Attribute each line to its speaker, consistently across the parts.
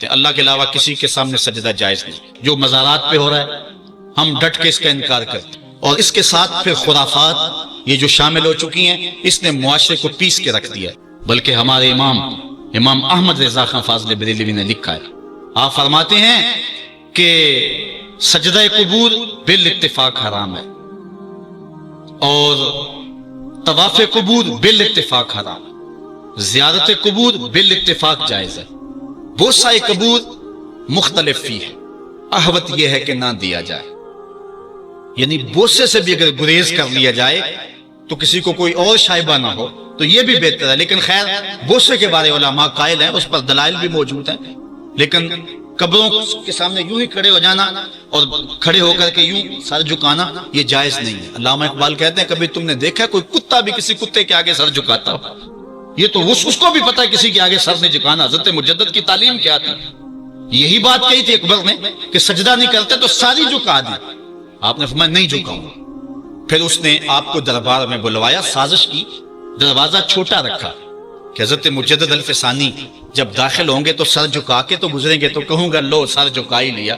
Speaker 1: کرتے ہیں. اللہ کے علاوہ کسی کے سامنے سجدہ جائز نہیں. جو مزارات پہ ہو رہا ہے ہم ڈٹ کے اس کا انکار کرتے ہیں. اور اس کے ساتھ پھر خرافات یہ جو شامل ہو چکی ہیں، اس نے معاشرے کو پیس کے رکھ دیا. بلکہ ہمارے امام احمد رضا خان فاضل بریلوی نے لکھا ہے، آپ فرماتے ہیں کہ سجدہ قبور بالاتفاق حرام ہے اور طواف قبور بالاتفاق حرام ہے، زیارت قبور بالاتفاق جائز ہے، بوسہ قبور مختلف فی ہے. احوط یہ ہے کہ نہ دیا جائے، یعنی بوسے سے بھی اگر گریز کر لیا جائے تو کسی کو کوئی اور شائبہ نہ ہو تو یہ بھی بہتر ہے. لیکن خیر بوسے کے بارے علماء قائل ہیں، اس پر دلائل بھی موجود ہیں. لیکن قبروں کے سامنے یوں ہی کھڑے ہو جانا اور کھڑے ہو کر کے یوں سر جھکانا یہ جائز نہیں ہے. علامہ اقبال کہتے ہیں کبھی تم نے دیکھا کوئی کتا بھی کسی کتے کے آگے سر جھکاتا ہو؟ یہ تو اس کو بھی پتا ہے کسی کے آگے سر نہیں جھکانا. حضرت مجدد کی تعلیم کیا تھی؟ یہی بات کہی تھی اکبر نے کہ سجدہ نہیں کرتے تو ساری جھکا دی. آپ نے فرمایا نہیں جھکاؤں گا. پھر اس نے آپ کو دربار میں بلوایا، سازش کی، دروازہ چھوٹا رکھا کہ حضرت مجدد الفسانی جب داخل ہوں گے تو سر جھکا کے تو گزریں گے تو کہوں گا لو سر جھکا ہی لیا.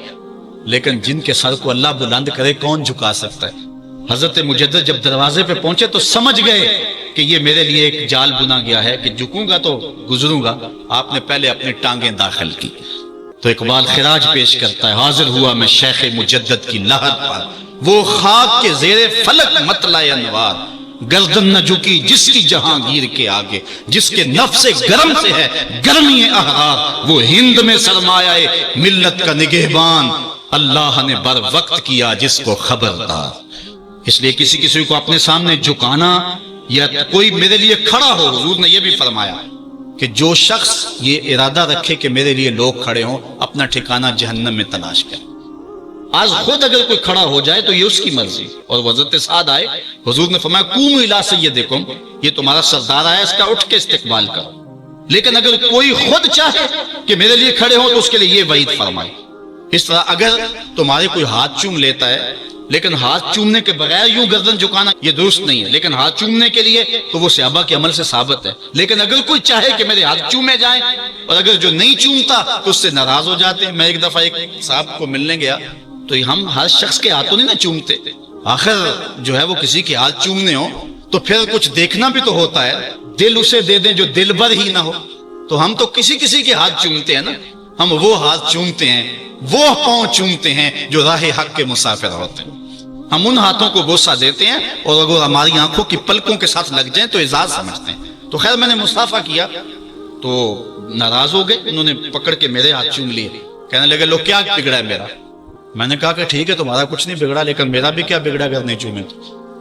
Speaker 1: لیکن جن کے سر کو اللہ بلند کرے کون جھکا سکتا ہے؟ حضرت مجدد جب دروازے پہ پہنچے تو سمجھ گئے کہ یہ میرے لیے ایک جال بنا گیا ہے کہ جھکوں گا تو گزروں گا. آپ نے پہلے اپنی ٹانگیں داخل کی. تو اقبال خراج پیش کرتا ہے، حاضر ہوا میں شیخ مجدد کی لحد پر، وہ خاک کے زیر فلک مطلع انوار، گردن نہ جھکی جس کی جہانگیر کے آگے، جس کے نفس گرم سے ہے گرمی احرار، وہ ہند میں سرمایہ ملت کا نگہبان، اللہ نے بر وقت کیا جس کو خبردار. اس لیے کسی کو اپنے سامنے جھکانا یا کوئی میرے لیے کھڑا ہو، حضور نے یہ بھی فرمایا کہ جو شخص یہ ارادہ رکھے کہ میرے لیے لوگ کھڑے ہوں اپنا ٹھکانہ جہنم میں تلاش کرے. آج خود اگر کوئی کھڑا ہو جائے تو یہ اس کی مرضی. اور حضرت سعد آئے، حضور نے فرمایا قوموا الی سیدکم، یہ تمہارا سردار آیا، اس کا اٹھ کے استقبال کرو. لیکن اگر کوئی خود چاہے کہ میرے لیے کھڑے ہوں تو اس کے لیے یہ وعید فرمائی. اس طرح اگر تمہارے کوئی ہاتھ چوم لیتا ہے لیکن ہاتھ چومنے کے بغیر یوں گردن جھکانا یہ درست نہیں ہے، لیکن ہاتھ چومنے کے لیے تو وہ صحابہ کے عمل سے ثابت ہے. لیکن اگر کوئی چاہے کہ میرے ہاتھ چومے جائیں اور اگر جو نہیں چومتا تو اس سے ناراض ہو جاتے ہیں. میں ایک دفعہ ایک صاحب کو ملنے گیا تو ہم ہر شخص کے ہاتھوں نہیں نہ چومتے، آخر جو ہے وہ کسی کے ہاتھ چومنے ہو تو پھر کچھ دیکھنا بھی تو ہوتا ہے. دل اسے دے دیں جو دل بر ہی نہ ہو. تو ہم تو کسی کے ہاتھ چومتے ہیں نا، ہم وہ ہاتھ چومتے ہیں، وہ پاؤں چومتے ہیں جو راہ حق کے مسافر ہوتے ہیں. ہم ان ہاتھوں کو بوسہ دیتے ہیں اور اگر ہماری آنکھوں کی پلکوں کے ساتھ لگ جائیں تو اعزاز سمجھتے ہیں. تو خیر میں نے مصافحہ کیا تو ناراض ہو گئے، انہوں نے پکڑ کے میرے ہاتھ چوم لیے، کہنے لگے لو کیا بگڑا ہے میرا؟ میں نے کہا کہ ٹھیک ہے تمہارا کچھ نہیں بگڑا لیکن میرا بھی کیا بگڑا اگر نہیں چومے.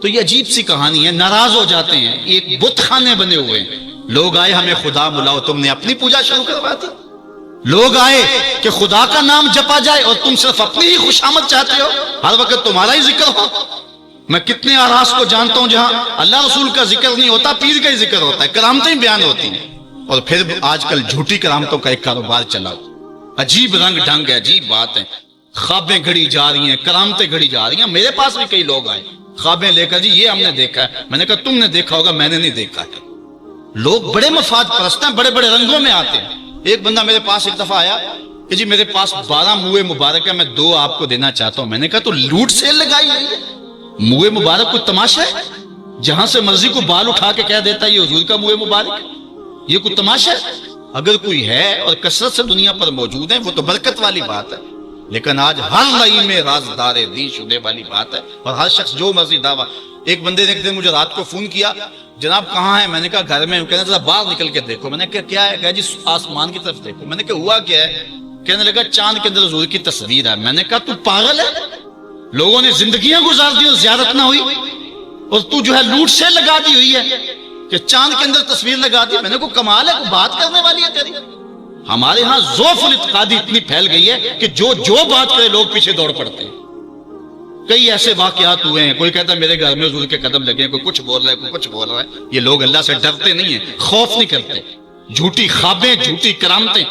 Speaker 1: تو یہ عجیب سی کہانی ہے، ناراض ہو جاتے ہیں. ایک بت خانے بنے ہوئے ہیں، لوگ آئے ہمیں خدا بلاؤ، تم نے اپنی پوجا شروع کروا دی. لوگ آئے کہ خدا کا نام جپا جائے اور تم صرف اپنی ہی خوشامد چاہتے ہو، ہر وقت تمہارا ہی ذکر ہو. میں کتنے آراس کو جانتا ہوں جہاں اللہ رسول کا ذکر نہیں ہوتا، پیر کا ہی ذکر ہوتا ہے، کرامتیں بیان ہوتی ہیں. اور پھر آج کل جھوٹی کرامتوں کا ایک کاروبار چلا ہو. عجیب رنگ ڈھنگ ہے، عجیب بات ہے. خوابیں گھڑی جا رہی ہیں، کرامتیں گھڑی جا رہی ہیں. میرے پاس بھی کئی لوگ آئے خوابیں لے کر، جی یہ ہم نے دیکھا ہے. میں نے کہا تم نے دیکھا ہوگا، میں نے نہیں دیکھا ہے. لوگ بڑے مفاد پرست ہیں، بڑے بڑے رنگوں میں آتے ہیں. ایک بندہ میرے پاس ایک دفعہ آیا کہ جی میرے پاس 12 موئے مبارک ہے، میں 2 آپ کو دینا چاہتا ہوں. میں نے کہا تو لوٹ سیل لگائی ہے، موئے مبارک کوئی تماشا ہے؟ جہاں سے مرضی کو بال اٹھا کے کہہ دیتا ہے یہ حضور کا موئے مبارک ہے، یہ کوئی تماشا ہے؟ اگر کوئی ہے اور کثرت سے دنیا پر موجود ہے وہ تو برکت والی بات ہے. لیکن آج ہر نئی میں رازدار دی شدے والی بات ہے اور ہر شخص جو مرضی دعویٰ. ایک بندے نے ایک دن مجھے رات کو فون کیا، جناب کہاں ہے؟ میں نے کہا گھر میں. کہنے لگا باہر نکل کے دیکھو. میں نے کہا کیا ہے؟ کہا جی آسمان کی طرف دیکھو. میں نے کہا ہوا کیا ہے؟ کہنے لگا چاند کے اندر حضور کی تصویر ہے. میں نے کہا تو پاگل ہے؟ لوگوں نے زندگیاں گزار دی اور زیارت نہ ہوئی اور تو جو ہے لوٹ سے لگا دی ہوئی ہے کہ چاند کے اندر تصویر لگا دی. میں نے کہا کمال ہے، کوئی بات کرنے والی ہے تیری. ہمارے ہاں ذوف الاعتقادی اتنی پھیل گئی ہے کہ جو بات کرے لوگ پیچھے دوڑ پڑتے ہیں. کئی ایسے واقعات ہوئے ہیں، کوئی کہتا ہے میرے گھر میں حضور کے قدم لگے ہیں، کوئی کچھ بول رہا ہے، کوئی کچھ بول رہا ہے. یہ لوگ اللہ سے ڈرتے نہیں ہیں، خوف نہیں کرتے. جھوٹی خوابیں، جھوٹی کرامتیں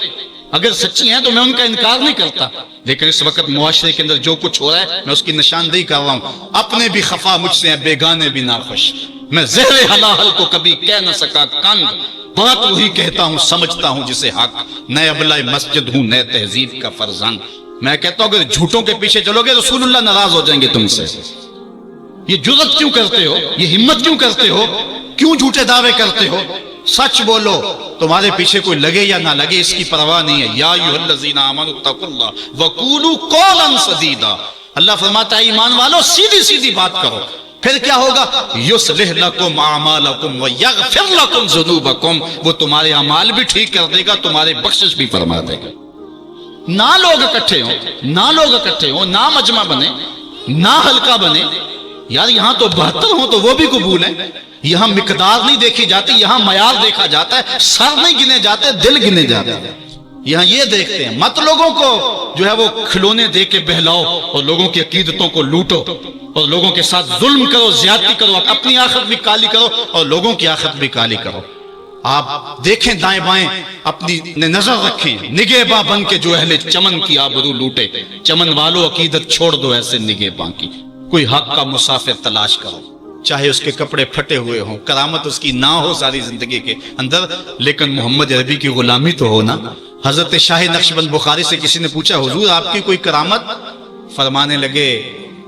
Speaker 1: اگر سچی ہیں تو میں ان کا انکار نہیں کرتا، لیکن اس وقت معاشرے کے اندر جو کچھ ہو رہا ہے میں اس کی نشاندہی کر رہا ہوں. اپنے بھی خفا مجھ سے ہیں، بیگانے بھی ناخوش. میں زہر حلاحل کو کبھی کہہ نہ سکا کند، بات وہی کہتا ہوں سمجھتا ہوں جسے حق، نئے ابلۂ مسجد ہوں نئے تہذیب کا فرزند۔ میں کہتا ہوں اگر جھوٹوں کے پیچھے چلو گے رسول اللہ ناراض ہو جائیں گے تم سے۔ یہ جرأت کیوں کرتے ہو، یہ ہمت کیوں کرتے ہو، کیوں جھوٹے دعوے کرتے ہو؟ سچ بولو، تمہارے پیچھے کوئی لگے یا نہ لگے اس کی پرواہ نہیں ہے۔ یا ایھا الذین آمنوا اتقوا اللہ وقولوا قولا سدیدا، اللہ فرماتا ہے ایمان والو سیدھی سیدھی بات کرو، پھر کیا ہوگا؟ یصلح لکم اعمالکم ویغفر لکم ذنوبکم، وہ تمہارے اعمال بھی ٹھیک کر دے گا، تمہارے بخشش بھی فرما دے گا۔ نہ لوگ اکٹھے ہوں، نہ مجمع بنے، نہ حلقہ بنے، یار یہاں تو 72 ہوں تو وہ بھی قبول ہیں۔ یہاں مقدار نہیں دیکھی جاتی، یہاں معیار دیکھا جاتا ہے، سر نہیں گنے جاتے، دل گنے جاتے ہیں۔ یہاں یہ دیکھتے ہیں، مت لوگوں کو جو ہے وہ کھلونے دے کے بہلاؤ اور لوگوں کی عقیدتوں کو لوٹو اور لوگوں کے ساتھ ظلم کرو، زیادتی کرو، اپنی آخرت بھی کالی کرو اور لوگوں کی آخرت بھی کالی کرو۔ آپ دیکھیں دائیں بائیں، اپنی نظر رکھیں، نگہباں بن کے جو اہل چمن کی آبرو لوٹے۔ چمن والو عقیدت چھوڑ دو ایسے نگہباں کی، کوئی حق کا مسافر تلاش کرو، چاہے اس کے کپڑے پھٹے ہوئے ہوں، کرامت اس کی نہ ہو ساری زندگی کے اندر، لیکن محمد عربی کی غلامی تو ہو نا۔ حضرت شاہ نقشبند بخاری سے کسی نے پوچھا حضور آپ کی کوئی کرامت؟ فرمانے لگے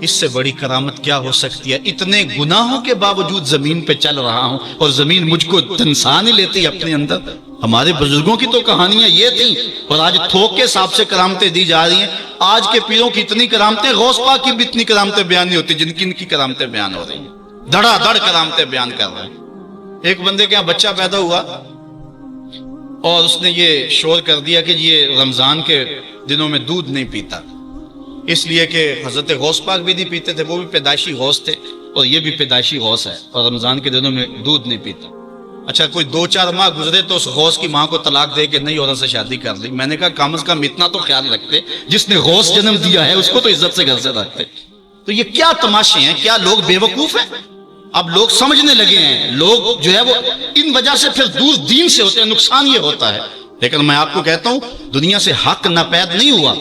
Speaker 1: اس سے بڑی کرامت کیا ہو سکتی ہے، اتنے گناہوں کے باوجود زمین پہ چل رہا ہوں اور زمین مجھ کو دنسا نہیں لیتی اپنے اندر۔ ہمارے بزرگوں کی تو کہانیاں یہ تھیں، اور آج تھوک کے حساب سے کرامتیں دی جا رہی ہیں۔ آج کے پیروں کی اتنی کرامتیں، غوث پاک کی بھی اتنی کرامتیں بیان نہیں ہوتی جن کی کرامتیں بیان ہو رہی ہیں، دڑا دڑ کرامتیں بیان کر رہے ہیں۔ ایک بندے کے یہاں بچہ پیدا ہوا اور اس نے یہ شور کر دیا کہ یہ رمضان کے دنوں میں دودھ نہیں پیتا، اس لیے کہ حضرت غوث پاک بھی نہیں پیتے تھے، وہ بھی پیدائشی غوث تھے اور یہ بھی پیدائشی غوث ہے، اور رمضان کے دنوں میں دودھ نہیں پیتا۔ اچھا کوئی 2-4 ماہ گزرے تو اس غوث کی ماں کو طلاق دے کے نئی عورت سے شادی کر لی۔ میں نے کہا کم از کم اتنا تو خیال رکھتے، جس نے غوث جنم دیا ہے اس کو تو عزت سے گھر سے رکھتے۔ تو یہ کیا تماشے ہیں، کیا لوگ بے وقوف ہیں؟ اب لوگ سمجھنے لگے ہیں، لوگ جو ہے وہ ان وجہ سے پھر دور دین سے ہوتے ہیں، نقصان یہ ہوتا ہے۔ لیکن میں آپ کو کہتا ہوں دنیا سے حق ناپید نہیں ہوا۔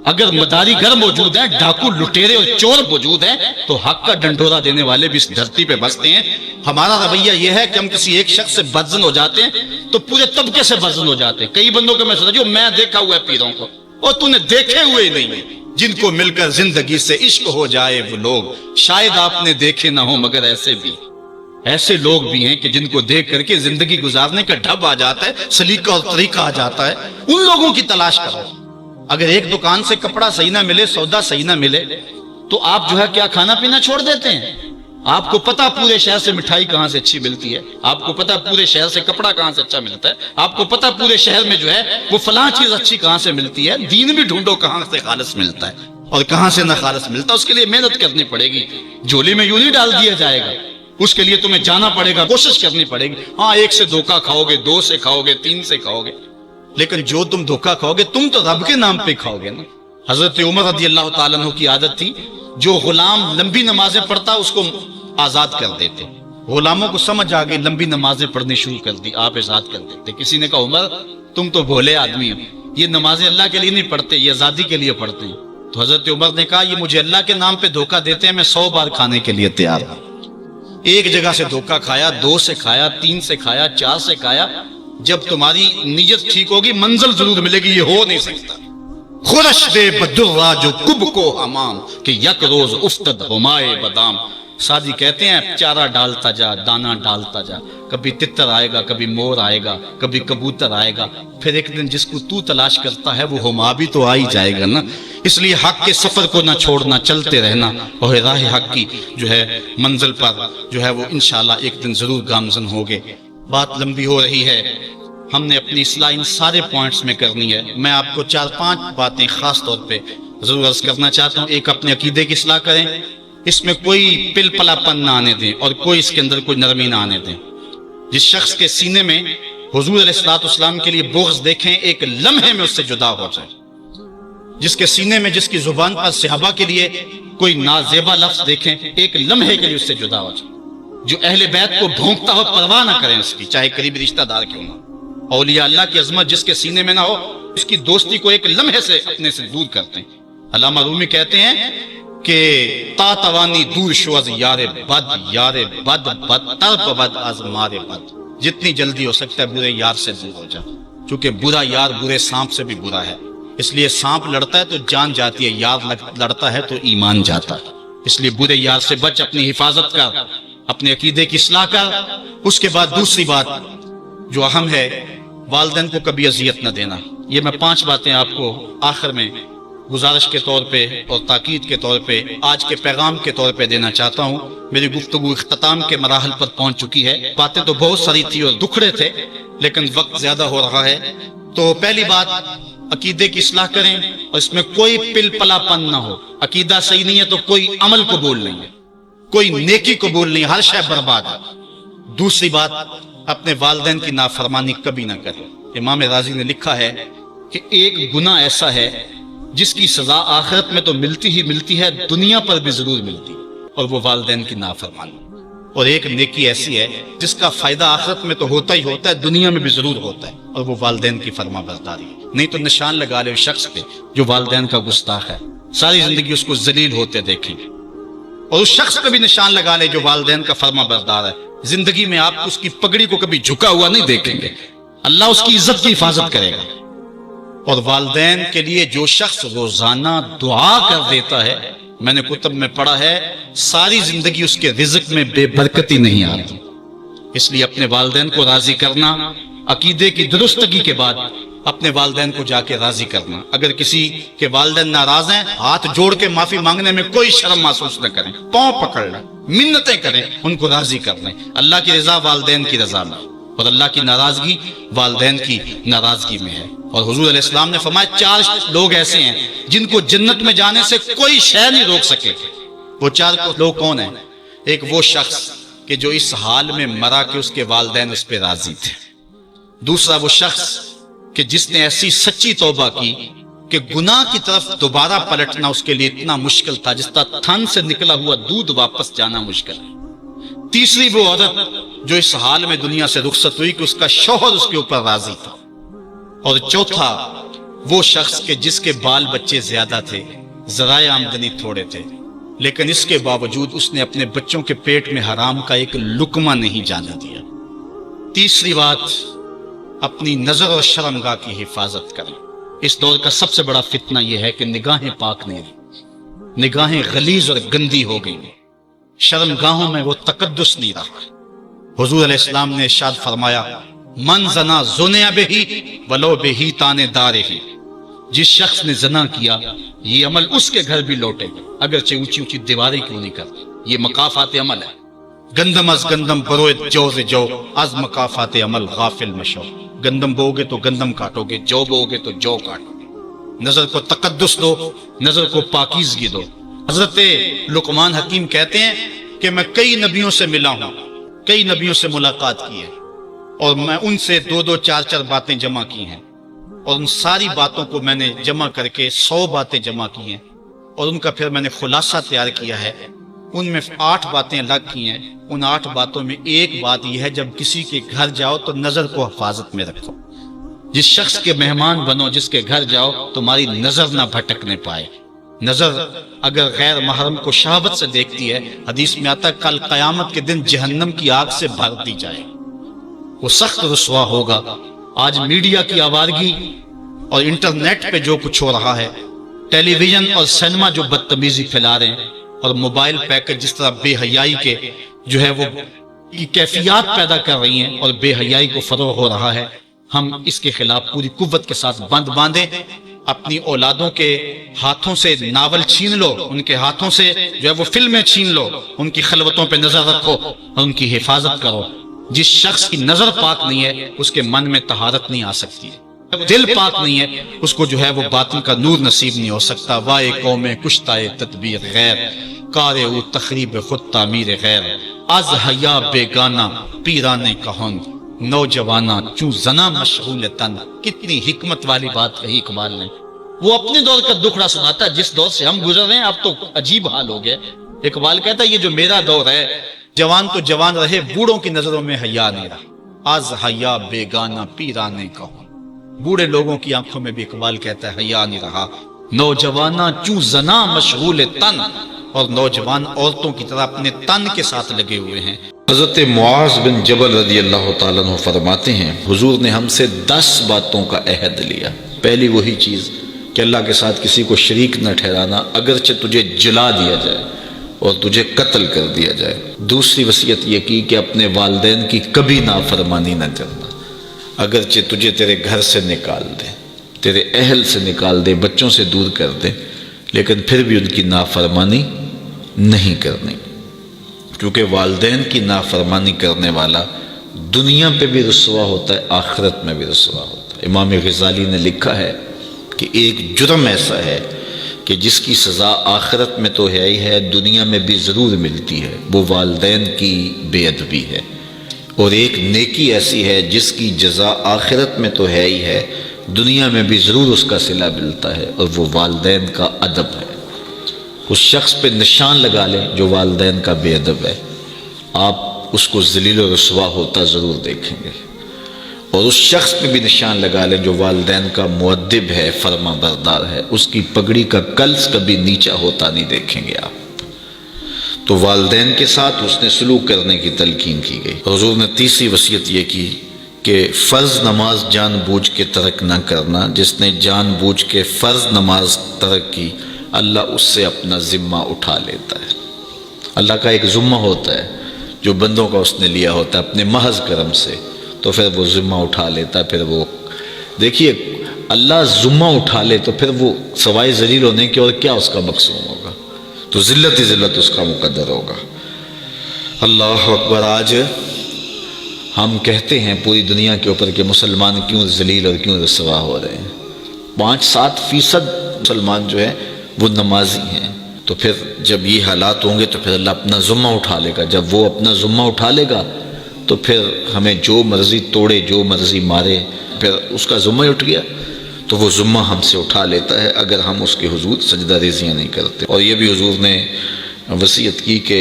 Speaker 1: اگر مداری گر موجود ہیں، ڈاکو لٹیرے اور چور موجود ہیں، تو حق کا ڈنڈورا دینے والے بھی اس دھرتی پہ بستے ہیں۔ ہمارا رویہ یہ ہے کہ ہم کسی ایک شخص سے بدزن ہو جاتے ہیں تو پورے طبقے سے بدزن ہو جاتے ہیں۔ کئی بندوں کو میں سوچا جو میں دیکھا ہوا ہے پیروں کو، اور تو نے دیکھے ہوئے ہی نہیں، جن کو مل کر زندگی سے عشق ہو جائے وہ لوگ شاید آپ نے دیکھے نہ ہو، مگر ایسے لوگ بھی ہیں کہ جن کو دیکھ کر کے زندگی گزارنے کا ڈھب آ جاتا ہے، سلیقہ اور طریقہ آ جاتا ہے۔ ان لوگوں کی تلاش کرو۔ اگر ایک دکان سے کپڑا صحیح نہ ملے، سودا صحیح نہ ملے، تو آپ جو ہے کیا کھانا پینا چھوڑ دیتے ہیں؟ آپ کو پتا پورے شہر سے مٹھائی کہاں سے اچھی ملتی ہے، آپ کو پتا پورے شہر سے کپڑا کہاں سے اچھا ملتا ہے، آپ کو پتا پورے شہر میں جو ہے وہ فلاں چیز اچھی کہاں سے ملتی ہے۔ دین بھی ڈھونڈو کہاں سے خالص ملتا ہے اور کہاں سے نہ خالص ملتا ہے، اس کے لیے محنت کرنی پڑے گی۔ جھولی میں یوں نہیں ڈال دیا جائے گا، اس کے لیے تمہیں جانا پڑے گا، کوشش کرنی پڑے گی۔ ہاں ایک سے دھوکہ کھاؤ گے، 2 سے کھاؤ گے، 3 سے کھاؤ گے، لیکن جو تم دھوکہ کھاؤ گے تم تو رب کے نام پہ کھاؤ گے نا۔ حضرت عمر رضی اللہ تعالیٰ عنہ کی عادت تھی، جو غلام لمبی نمازیں پڑھتا اس کو آزاد کر دیتے۔ غلاموں کو سمجھ آ گئی، لمبی نمازیں پڑھنی شروع کر دی، آپ آزاد کر دیتے۔ کسی نے کہا عمر تم تو بھولے آدمی ہو، یہ نمازیں اللہ کے لیے نہیں پڑھتے، یہ آزادی کے لیے پڑھتے ہیں۔ تو حضرت عمر نے کہا یہ مجھے اللہ کے نام پہ دھوکہ دیتے ہیں، میں 100 بار کھانے کے لیے تیار ہوں۔ ایک جگہ سے دھوکہ کھایا، 2 سے کھایا، 3 سے کھایا، 4 سے کھایا، جب تمہاری نیت ٹھیک ہوگی منزل ضرور ملے گی، یہ ہو نہیں سکتا۔ خورش دے بدرا جو کب کو حمام کہ یک روز افتد ہمائے بدام۔ سادی کہتے ہیں چارہ ڈالتا جا، دانا ڈالتا جا، کبھی تتر آئے گا، کبھی مور آئے گا، کبھی کبوتر آئے گا، پھر ایک دن جس کو تو تلاش کرتا ہے وہ ہما بھی تو آ ہی جائے گا نا۔ اس لیے حق کے سفر کو نہ چھوڑنا، چلتے رہنا، اور راہ حق کی جو ہے منزل پر جو ہے وہ انشاءاللہ ایک دن ضرور گامزن ہوگے۔ بات لمبی ہو رہی ہے، ہم نے اپنی اصلاح ان سارے پوائنٹس میں کرنی ہے۔ میں آپ کو 4-5 باتیں خاص طور پہ ضرور عرض کرنا چاہتا ہوں۔ ایک، اپنے عقیدے کی اصلاح کریں، اس میں کوئی پل پلا پن نہ آنے دیں اور کوئی اس کے اندر کوئی نرمی نہ آنے دیں۔ جس شخص کے سینے میں حضور علیہ الصلوۃ والسلام کے لیے بغض دیکھیں، ایک لمحے میں اس سے جدا ہو جائے۔ جس کے سینے میں، جس کی زبان پر صحابہ کے لیے کوئی نازیبا لفظ دیکھیں، ایک لمحے کے لیے اس سے جدا ہو جائے۔ جو اہل بیت کو بھونکتا ہو پرواہ نہ کریں اس کی، چاہے قریبی رشتہ دار کیوں نہ۔ اولیاء اللہ کی عظمت جس کے سینے میں نہ ہو، اس کی دوستی کو ایک لمحے سے اپنے سے دور کرتے ہیں۔ علامہ رومی کہتے ہیں کہ تا توانی دور شو از یار بد، یار بد بدتر بود از مار بد۔ جتنی جلدی ہو سکتا ہے برے یار سے دور ہو جا، چونکہ برا یار برے سانپ سے بھی برا ہے، اس لیے سانپ لڑتا ہے تو جان جاتی ہے، یار لڑتا ہے تو ایمان جاتا ہے، اس لیے برے یار سے بچ، اپنی حفاظت کر، اپنے عقیدے کی اصلاح کر۔ اس کے بعد دوسری بات جو اہم ہے، والدین کو کبھی اذیت نہ دینا۔ یہ میں 5 باتیں آپ کو آخر میں گزارش کے طور پہ اور تاکید کے طور پہ، آج کے پیغام کے طور پہ دینا چاہتا ہوں۔ میری گفتگو اختتام کے مراحل پر پہنچ چکی ہے، باتیں تو بہت ساری تھی اور دکھڑے تھے، لیکن وقت زیادہ ہو رہا ہے۔ تو پہلی بات، عقیدے کی اصلاح کریں اور اس میں کوئی پل پلا پن نہ ہو۔ عقیدہ صحیح نہیں ہے تو کوئی عمل قبول نہیں ہے، کوئی نیکی قبول نہیں، ہر شے برباد ہے۔ دوسری بات، اپنے والدین کی نافرمانی کبھی نہ کریں۔ امام رازی نے لکھا ہے کہ ایک گناہ ایسا ہے جس کی سزا آخرت میں تو ملتی ہی ملتی ہے، دنیا پر بھی ضرور ملتی ہے، اور وہ والدین کی نافرمانی۔ اور ایک نیکی ایسی ہے جس کا فائدہ آخرت میں تو ہوتا ہی ہوتا ہے، دنیا میں بھی ضرور ہوتا ہے، اور وہ والدین کی فرما برداری۔ نہیں تو نشان لگا لے اس شخص پہ جو والدین کا گستاخ ہے، ساری زندگی اس کو ذلیل ہوتے دیکھیں گے، اور اس شخص پہ بھی نشان لگا لے جو والدین کا فرما بردار ہے، زندگی میں آپ اس کی پگڑی کو کبھی جھکا ہوا نہیں دیکھیں گے، اللہ اس کی عزت کی حفاظت کرے گا۔ اور والدین کے لیے جو شخص روزانہ دعا کر دیتا ہے، میں نے کتب میں پڑھا ہے، ساری زندگی اس کے رزق میں بے برکتی نہیں آتی۔ اس لیے اپنے والدین کو راضی کرنا، عقیدے کی درستگی کے بعد اپنے والدین کو جا کے راضی کرنا۔ اگر کسی کے والدین ناراض ہیں، ہاتھ جوڑ کے معافی مانگنے میں کوئی شرم محسوس نہ کریں، پاؤں پکڑ لیں، منتیں کریں، ان کو راضی کر لیں۔ اللہ کی رضا والدین کی رضا میں، اور اللہ کی ناراضگی والدین کی ناراضگی میں ہے۔ اور حضور علیہ السلام نے فرمایا 4 لوگ ایسے ہیں جن کو جنت میں جانے سے کوئی شے نہیں روک سکے۔ وہ 4 لوگ کون ہیں؟ ایک وہ شخص کہ جو اس حال میں مرا کہ اس کے والدین اس پہ راضی تھے۔ دوسرا وہ شخص کہ جس نے ایسی سچی توبہ کی کہ گناہ کی طرف دوبارہ پلٹنا اس کے لیے اتنا مشکل تھا جس طرح تھن سے نکلا ہوا دودھ واپس جانا مشکل ہے۔ تیسری وہ عورت جو اس حال میں دنیا سے رخصت ہوئی کہ اس کا شوہر اس کے اوپر راضی تھا۔ اور چوتھا وہ شخص کہ جس کے بال بچے زیادہ تھے، ذرائع آمدنی تھوڑے تھے، لیکن اس کے باوجود اس نے اپنے بچوں کے پیٹ میں حرام کا ایک لقمہ نہیں جانے دیا۔ تیسری بات، اپنی نظر اور شرمگاہ کی حفاظت کریں۔ اس دور کا سب سے بڑا فتنہ یہ ہے کہ نگاہیں پاک نہیں رہی، نگاہیں غلیظ اور گندی ہو گئی، شرمگاہوں میں وہ تقدس نہیں رہا۔ حضور علیہ السلام نے ارشاد فرمایا، من زنا زنیا بہی ولو بہی تانے دارہی، جس شخص نے زنا کیا یہ عمل اس کے گھر بھی لوٹے گا، اگرچہ اونچی اونچی دیواریں کیوں نہیں کرتے۔ یہ مکافات عمل ہے۔ گندم از گندم بروئے جو سے جو، از مکافات عمل غافل مشو۔ گندم بو گے تو گندم کاٹو گے، جو بو گے تو جو کاٹو گے۔ نظر کو تقدس دو، نظر کو پاکیزگی دو۔ حضرت لقمان حکیم کہتے ہیں کہ میں کئی نبیوں سے ملا ہوں، کئی نبیوں سے ملاقات کی ہے، اور میں ان سے 2-2 4-4 باتیں جمع کی ہیں، اور ان ساری باتوں کو میں نے جمع کر کے 100 باتیں جمع کی ہیں، اور ان کا پھر میں نے خلاصہ تیار کیا ہے۔ ان میں 8 باتیں الگ کی ہیں۔ ان 8 باتوں میں ایک بات یہ ہے، جب کسی کے گھر جاؤ تو نظر کو حفاظت میں رکھو۔ جس شخص کے مہمان بنو، جس کے گھر جاؤ، تمہاری نظر نہ بھٹکنے پائے۔ نظر اگر غیر محرم کو شہوت سے دیکھتی ہے، حدیث میں آتا ہے کل قیامت کے دن جہنم کی آگ سے بھر دی جائے، وہ سخت رسوا ہوگا۔ آج میڈیا کی آوارگی اور انٹرنیٹ پہ جو کچھ ہو رہا ہے، ٹیلی ویژن اور سینما جو بدتمیزی پھیلا رہے ہیں، اور موبائل پیکج جس طرح بے حیائی کے جو ہے وہ کیفیات پیدا کر رہی ہیں اور بے حیائی کو فروغ ہو رہا ہے، ہم اس کے خلاف پوری قوت کے ساتھ بند باندھیں۔ اپنی اولادوں کے ہاتھوں سے ناول چھین لو، ان کے ہاتھوں سے جو ہے وہ فلمیں چھین لو، ان کی خلوتوں پہ نظر رکھو اور ان کی حفاظت کرو۔ جس شخص کی نظر پاک نہیں ہے اس کے من میں طہارت نہیں آ سکتی ہے، دل پاک نہیں ہے اس کو جو ہے وہ باطن کا نور نصیب نہیں ہو سکتا۔ وائے قوم کشتائے تدبیر غیر، کارے او تخریب خود تعمیر غیر، از حیا بیگانہ پیرانے کہن، نوجوانہ چوں زنا مشغول تن۔ کتنی حکمت والی بات کہی اقبال نے۔ وہ اپنے دور کا دکھڑا سناتا ہے، جس دور سے ہم گزر رہے ہیں اب تو عجیب حال ہو گیا۔ اقبال کہتا ہے یہ جو میرا دور ہے، جوان تو جوان رہے، بوڑھوں کی نظروں میں حیا نہیں رہا، از حیا بیگانہ پیرانے کہن۔ بوڑھے لوگوں کی آنکھوں میں بھی اقبال کہتا ہے حیا نہیں رہا، نوجواناں چوں زنا مشغول تن، اور نوجوان عورتوں کی طرح اپنے تن کے ساتھ لگے ہوئے ہیں۔ حضرت معاذ بن جبل رضی اللہ تعالیٰ عنہ فرماتے ہیں حضور نے ہم سے 10 باتوں کا عہد لیا۔ پہلی وہی چیز کہ اللہ کے ساتھ کسی کو شریک نہ ٹھہرانا، اگرچہ تجھے جلا دیا جائے اور تجھے قتل کر دیا جائے۔ دوسری وصیت یہ کی کہ اپنے والدین کی کبھی نافرمانی نہ کرنا، اگرچہ تجھے تیرے گھر سے نکال دے، تیرے اہل سے نکال دے، بچوں سے دور کر دے، لیکن پھر بھی ان کی نافرمانی نہیں کرنی، کیونکہ والدین کی نافرمانی کرنے والا دنیا پہ بھی رسوا ہوتا ہے، آخرت میں بھی رسوا ہوتا ہے۔ امام غزالی نے لکھا ہے کہ ایک جرم ایسا ہے کہ جس کی سزا آخرت میں تو ہے ہی ہے، دنیا میں بھی ضرور ملتی ہے، وہ والدین کی بے ادبی ہے، اور ایک نیکی ایسی ہے جس کی جزا آخرت میں تو ہے ہی ہے، دنیا میں بھی ضرور اس کا صلہ ملتا ہے، اور وہ والدین کا ادب ہے۔ اس شخص پہ نشان لگا لیں جو والدین کا بے ادب ہے، آپ اس کو ذلیل و رسوا ہوتا ضرور دیکھیں گے، اور اس شخص پہ بھی نشان لگا لیں جو والدین کا مؤدب ہے، فرما بردار ہے، اس کی پگڑی کا کلس کبھی نیچا ہوتا نہیں دیکھیں گے آپ۔ تو والدین کے ساتھ حسن سلوک کرنے کی تلقین کی گئی۔ حضور نے تیسری وصیت یہ کی کہ فرض نماز جان بوجھ کے ترک نہ کرنا، جس نے جان بوجھ کے فرض نماز ترک کی اللہ اس سے اپنا ذمہ اٹھا لیتا ہے۔ اللہ کا ایک ذمہ ہوتا ہے جو بندوں کا اس نے لیا ہوتا ہے اپنے محض کرم سے، تو پھر وہ ذمہ اٹھا لیتا ہے۔ پھر وہ دیکھیے اللہ ذمہ اٹھا لے تو پھر وہ سوائے ذلیل ہونے کے اور کیا اس کا مقصود ہوگا، تو ذلت ہی ذلت اس کا مقدر ہوگا۔ اللہ اکبر۔ آج ہم کہتے ہیں پوری دنیا کے اوپر کہ مسلمان کیوں ذلیل اور کیوں رسوا ہو رہے ہیں، 5-7% مسلمان جو ہے وہ نمازی ہیں، تو پھر جب یہ حالات ہوں گے تو پھر اللہ اپنا ذمہ اٹھا لے گا۔ جب وہ اپنا ذمہ اٹھا لے گا تو پھر ہمیں جو مرضی توڑے، جو مرضی مارے، پھر اس کا ذمہ اٹھ گیا تو وہ ذمہ ہم سے اٹھا لیتا ہے اگر ہم اس کے حضور سجدہ ریزیاں نہیں کرتے۔ اور یہ بھی حضور نے وصیت کی کہ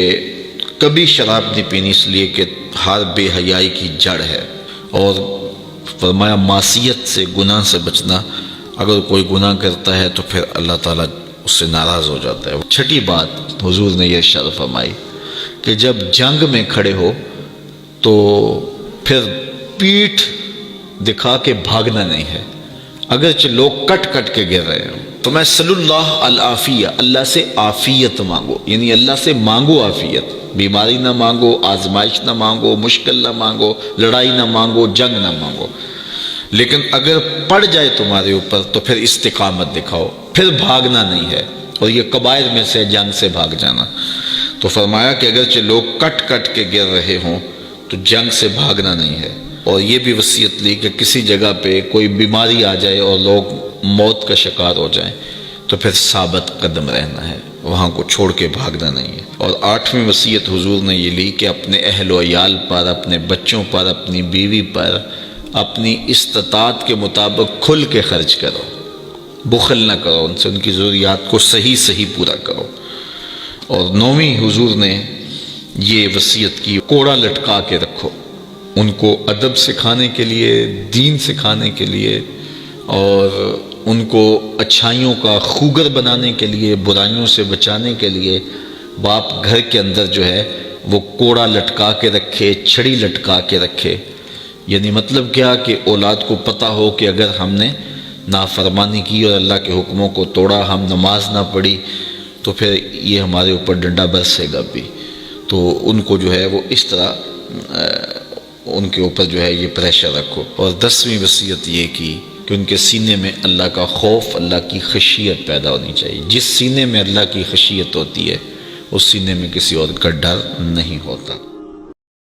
Speaker 1: کبھی شراب نہیں پینی، اس لیے کہ ہر بے حیائی کی جڑ ہے، اور فرمایا معصیت سے، گناہ سے بچنا، اگر کوئی گناہ کرتا ہے تو پھر اللہ تعالیٰ اس سے ناراض ہو جاتا ہے۔ چھٹی بات حضور نے یہ ارشاد فرمائی کہ جب جنگ میں کھڑے ہو تو پھر پیٹھ دکھا کے بھاگنا نہیں ہے، اگرچہ لوگ کٹ کٹ کے گر رہے ہوں تو میں صلی اللہ العافیہ، اللہ سے عافیت مانگو، یعنی اللہ سے مانگو عافیت، بیماری نہ مانگو، آزمائش نہ مانگو، مشکل نہ مانگو، لڑائی نہ مانگو، جنگ نہ مانگو، لیکن اگر پڑ جائے تمہارے اوپر تو پھر استقامت دکھاؤ، پھر بھاگنا نہیں ہے، اور یہ کبائر میں سے جنگ سے بھاگ جانا۔ تو فرمایا کہ اگرچہ لوگ کٹ کٹ کے گر رہے ہوں تو جنگ سے بھاگنا نہیں ہے، اور یہ بھی وصیت لی کہ کسی جگہ پہ کوئی بیماری آ جائے اور لوگ موت کا شکار ہو جائیں تو پھر ثابت قدم رہنا ہے، وہاں کو چھوڑ کے بھاگنا نہیں ہے۔ اور 8ویں وصیت حضور نے یہ لی کہ اپنے اہل و عیال پر، اپنے بچوں پر، اپنی بیوی پر اپنی استطاعت کے مطابق کھل کے خرچ کرو، بخل نہ کرو، ان سے ان کی ضروریات کو صحیح پورا کرو۔ اور 9ویں حضور نے یہ وصیت کی کوڑا لٹکا کے رکھو، ان کو ادب سکھانے کے لیے، دین سکھانے کے لیے، اور ان کو اچھائیوں کا خوگر بنانے کے لیے، برائیوں سے بچانے کے لیے باپ گھر کے اندر جو ہے وہ کوڑا لٹکا کے رکھے، چھڑی لٹکا کے رکھے۔ یعنی مطلب کیا کہ اولاد کو پتہ ہو کہ اگر ہم نے نافرمانی کی اور اللہ کے حکموں کو توڑا، ہم نماز نہ پڑھی تو پھر یہ ہمارے اوپر ڈنڈا برسے گا بھی، تو ان کو جو ہے وہ اس طرح ان کے اوپر جو ہے یہ پریشر رکھو۔ اور 10ویں وصیت یہ کی کہ ان کے سینے میں اللہ کا خوف، اللہ کی خشیت پیدا ہونی چاہیے۔ جس سینے میں اللہ کی خشیت ہوتی ہے اس سینے میں کسی اور کا ڈر نہیں ہوتا۔